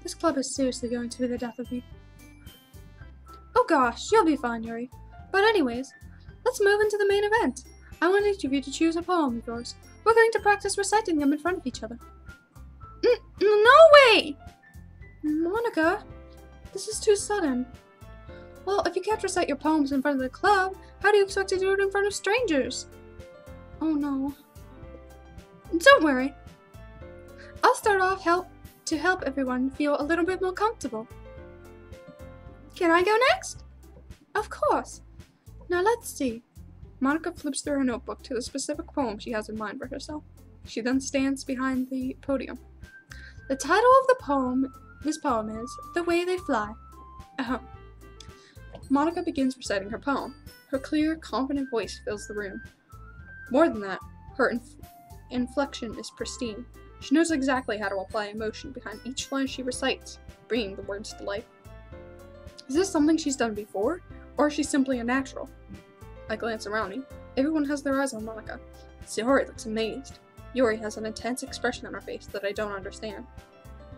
This club is seriously going to be the death of me. Oh gosh, you'll be fine, Yuri. But anyways, let's move into the main event. I want each of you to choose a poem of yours. We're going to practice reciting them in front of each other. No way! Monica, this is too sudden. Well, if you can't recite your poems in front of the club, how do you expect to do it in front of strangers? Oh no. Don't worry. I'll start off to help everyone feel a little bit more comfortable. Can I go next? Of course. Now let's see. Monica flips through her notebook to the specific poem she has in mind for herself. She then stands behind the podium. The title of this poem is The Way They Fly. Monica begins reciting her poem. Her clear, confident voice fills the room. More than that, her inflection is pristine. She knows exactly how to apply emotion behind each line she recites, bringing the words to life. Is this something she's done before, or is she simply a natural? I glance around me. Everyone has their eyes on Monica. Sayori looks amazed. Yuri has an intense expression on her face that I don't understand.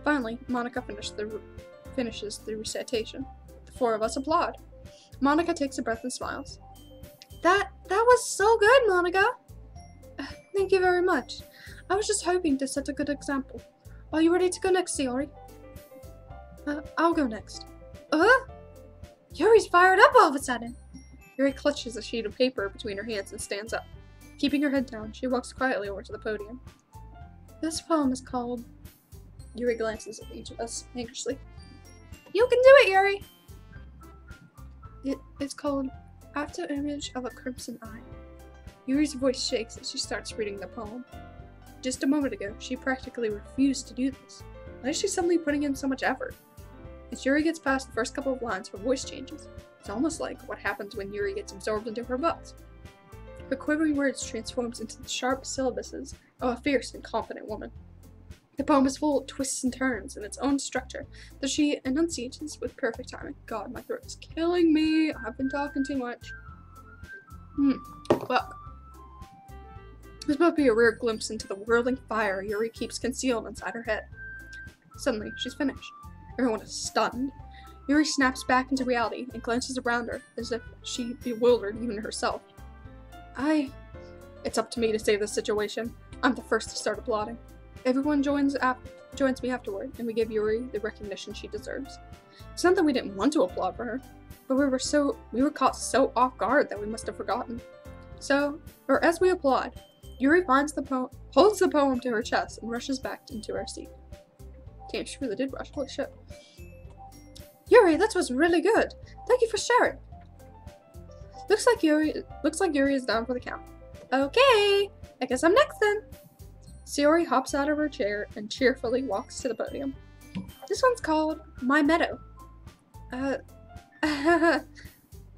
Finally, Monica finishes the recitation. The four of us applaud. Monica takes a breath and smiles. That was so good, Monica! Thank you very much. I was just hoping to set a good example. Are you ready to go next, Sayori? I'll go next. Yuri's fired up all of a sudden. Yuri clutches a sheet of paper between her hands and stands up. Keeping her head down, she walks quietly over to the podium. This poem is called... Yuri glances at each of us anxiously. You can do it, Yuri! It's called After Image of a Crimson Eye. Yuri's voice shakes as she starts reading the poem. Just a moment ago, she practically refused to do this. Why is she suddenly putting in so much effort? As Yuri gets past the first couple of lines, her voice changes. It's almost like what happens when Yuri gets absorbed into her books. Her quivering words transforms into the sharp syllabuses of a fierce and confident woman. The poem is full of twists and turns in its own structure that she enunciates with perfect timing. God, my throat is killing me. I've been talking too much. Look. There's about to be a rare glimpse into the whirling fire Yuri keeps concealed inside her head. Suddenly, she's finished. Everyone is stunned. Yuri snaps back into reality and glances around her as if she bewildered even herself. It's up to me to save this situation. I'm the first to start applauding. Everyone joins me afterward, and we give Yuri the recognition she deserves. It's not that we didn't want to applaud for her, but we were caught so off guard that we must have forgotten. As we applaud, Yuri holds the poem to her chest and rushes back into her seat. Damn, she really did rush. Holy shit. Yuri, that was really good. Thank you for sharing. Looks like Yuri is down for the count. Okay, I guess I'm next then. Sayori hops out of her chair and cheerfully walks to the podium. This one's called My Meadow.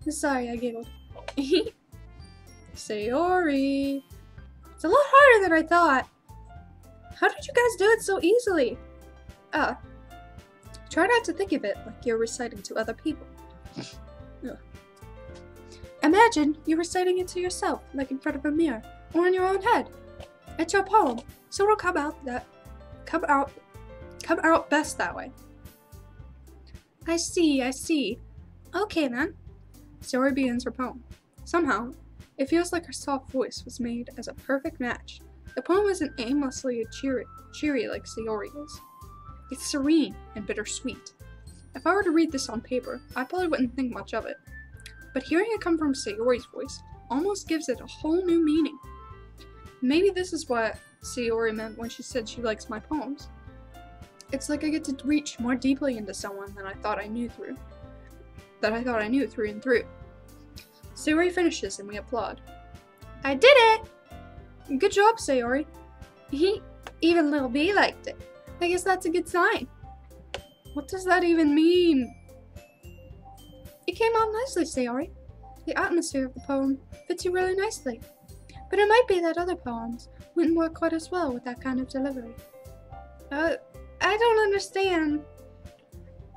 Sorry, I giggled. Sayori. It's a lot harder than I thought. How did you guys do it so easily? Try not to think of it like you're reciting to other people. Imagine you're reciting it to yourself, like in front of a mirror, or in your own head. It's your poem, so it'll come out best that way. I see. Okay then. Sayori begins her poem. Somehow, it feels like her soft voice was made as a perfect match. The poem isn't aimlessly cheery like Sayori is. It's serene and bittersweet. If I were to read this on paper, I probably wouldn't think much of it. But hearing it come from Sayori's voice almost gives it a whole new meaning. Maybe this is what Sayori meant when she said she likes my poems. It's like I get to reach more deeply into someone than I thought I knew through and through. Sayori finishes and we applaud. I did it! Good job, Sayori. Even Little B liked it. I guess that's a good sign. What does that even mean? It came out nicely, Sayori. The atmosphere of the poem fits you really nicely. But it might be that other poems wouldn't work quite as well with that kind of delivery. I don't understand.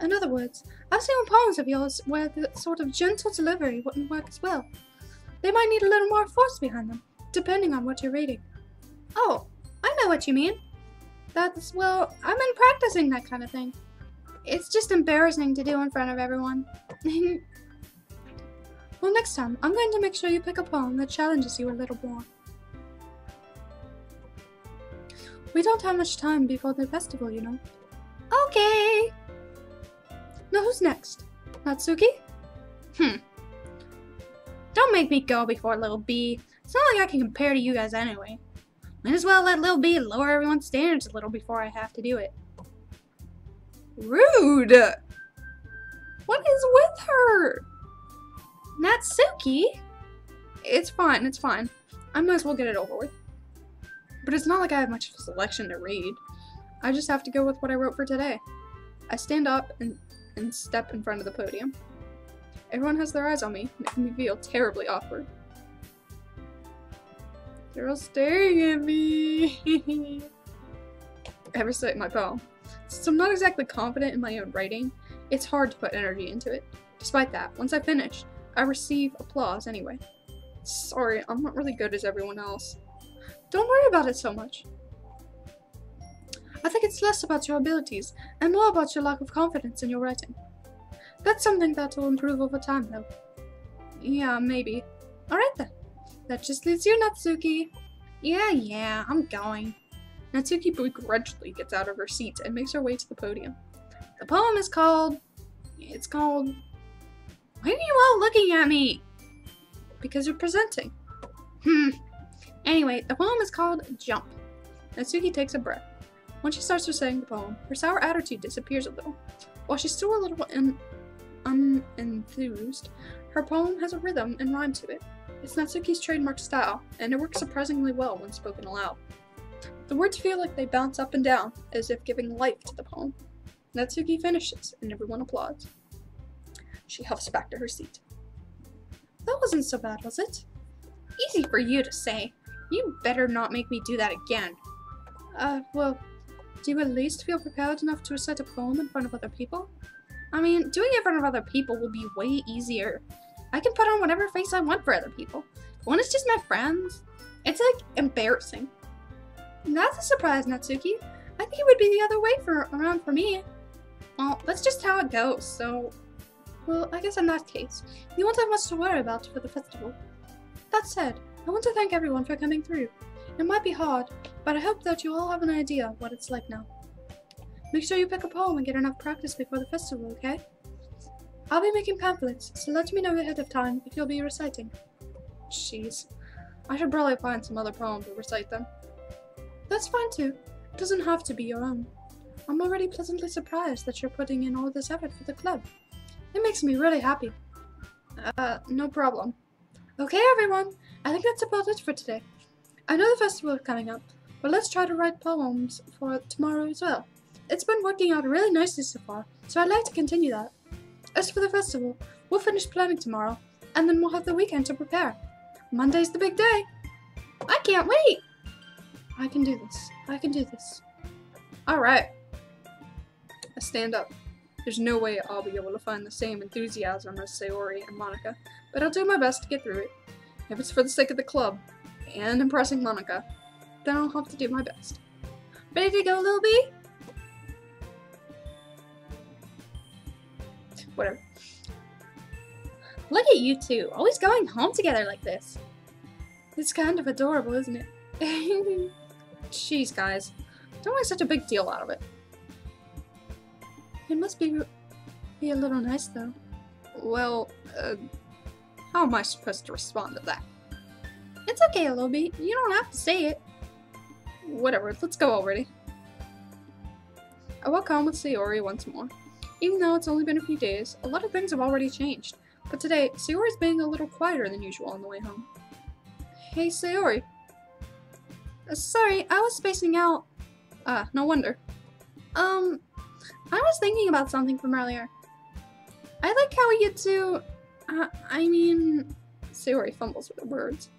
In other words, I've seen poems of yours where the sort of gentle delivery wouldn't work as well. They might need a little more force behind them, depending on what you're reading. Oh, I know what you mean. I've been practicing that kind of thing. It's just embarrassing to do in front of everyone. Well, next time, I'm going to make sure you pick a poem that challenges you a little more. We don't have much time before the festival, you know. Okay! Now who's next? Natsuki? Don't make me go before Little B. It's not like I can compare to you guys anyway. Might as well let Little B lower everyone's standards a little before I have to do it. Rude! What is with her? Natsuki? It's fine. I might as well get it over with. But it's not like I have much of a selection to read. I just have to go with what I wrote for today. I stand up and step in front of the podium. Everyone has their eyes on me, making me feel terribly awkward. They're all staring at me. I recite my poem. Since I'm not exactly confident in my own writing, it's hard to put energy into it. Despite that, once I finish, I receive applause anyway. Sorry, I'm not really good as everyone else. Don't worry about it so much. I think it's less about your abilities and more about your lack of confidence in your writing. That's something that will improve over time, though. Yeah, maybe. Alright then. That just leaves you, Natsuki. Yeah, I'm going. Natsuki begrudgingly gets out of her seat and makes her way to the podium. The poem is called... Why are you all looking at me? Because you're presenting. Anyway, the poem is called Jump. Natsuki takes a breath. When she starts reciting the poem, her sour attitude disappears a little. While she's still a little unenthused, her poem has a rhythm and rhyme to it. It's Natsuki's trademark style, and it works surprisingly well when spoken aloud. The words feel like they bounce up and down, as if giving life to the poem. Natsuki finishes, and everyone applauds. She huffs back to her seat. That wasn't so bad, was it? Easy for you to say. You better not make me do that again. Well, do you at least feel prepared enough to recite a poem in front of other people? I mean, doing it in front of other people will be way easier. I can put on whatever face I want for other people. But when it's just my friends, It's like embarrassing. That's a surprise, Natsuki. I think it would be the other way around for me. Well, that's just how it goes, so... Well, I guess in that case, you won't have much to worry about for the festival. That said, I want to thank everyone for coming through. It might be hard, but I hope that you all have an idea of what it's like now. Make sure you pick a poem and get enough practice before the festival, okay? I'll be making pamphlets, so let me know ahead of time if you'll be reciting. Jeez. I should probably find some other poem to recite then. That's fine too. It doesn't have to be your own. I'm already pleasantly surprised that you're putting in all this effort for the club. It makes me really happy. No problem. Okay, everyone. I think that's about it for today. I know the festival is coming up, but let's try to write poems for tomorrow as well. It's been working out really nicely so far, so I'd like to continue that. As for the festival, we'll finish planning tomorrow, and then we'll have the weekend to prepare. Monday's the big day. I can't wait! I can do this. I can do this. Alright. I stand up. There's no way I'll be able to find the same enthusiasm as Sayori and Monica, but I'll do my best to get through it. If it's for the sake of the club, and impressing Monica, then I'll have to do my best. Ready to go, Lil B? Whatever. Look at you two, always going home together like this. It's kind of adorable, isn't it? Jeez, guys. Don't make such a big deal out of it. It must be a little nice, though. Well, how am I supposed to respond to that? It's okay, Alobi. You don't have to say it. Whatever, let's go already. I walk home with Sayori once more. Even though it's only been a few days, a lot of things have already changed. But today, Sayori's being a little quieter than usual on the way home. Hey, Sayori. Sorry, I was spacing out. No wonder. I was thinking about something from earlier. I like how we get to... Sayori fumbles with the words.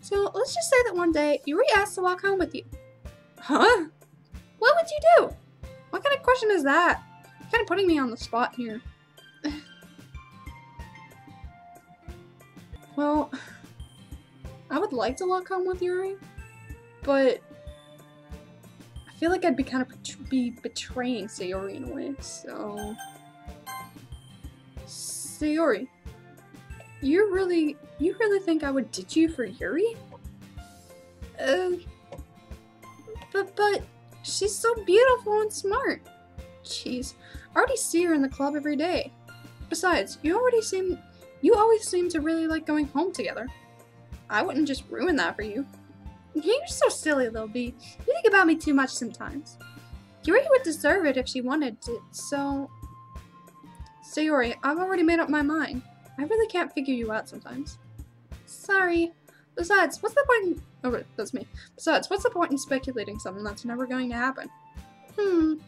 So, let's just say that one day, Yuri asked to walk home with you. Huh? What would you do? What kind of question is that? You're kind of putting me on the spot here. Well, I would like to walk home with Yuri, but I feel like I'd be kind of betraying Sayori in a way, so... Sayori, you really think I would ditch you for Yuri? But she's so beautiful and smart. Jeez, I already see her in the club every day. Besides, you always seem to really like going home together. I wouldn't just ruin that for you. You're so silly, Lil B. You think about me too much sometimes. Yuri would deserve it if she wanted to, so... Sayori, I've already made up my mind. I really can't figure you out sometimes. Sorry. Besides, what's the point in... Oh, that's me. Besides, what's the point in speculating something that's never going to happen? The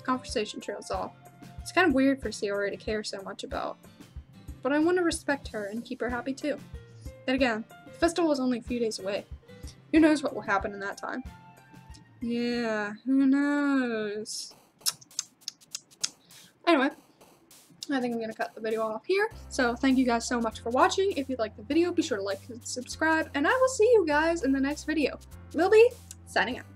conversation trails off. It's kind of weird for Sayori to care so much about. But I want to respect her and keep her happy too. Then again, the festival is only a few days away. Who knows what will happen in that time? Yeah, who knows? Anyway, I think I'm going to cut the video off here. So thank you guys so much for watching. If you liked the video, be sure to like and subscribe. And I will see you guys in the next video. Lil B, signing out.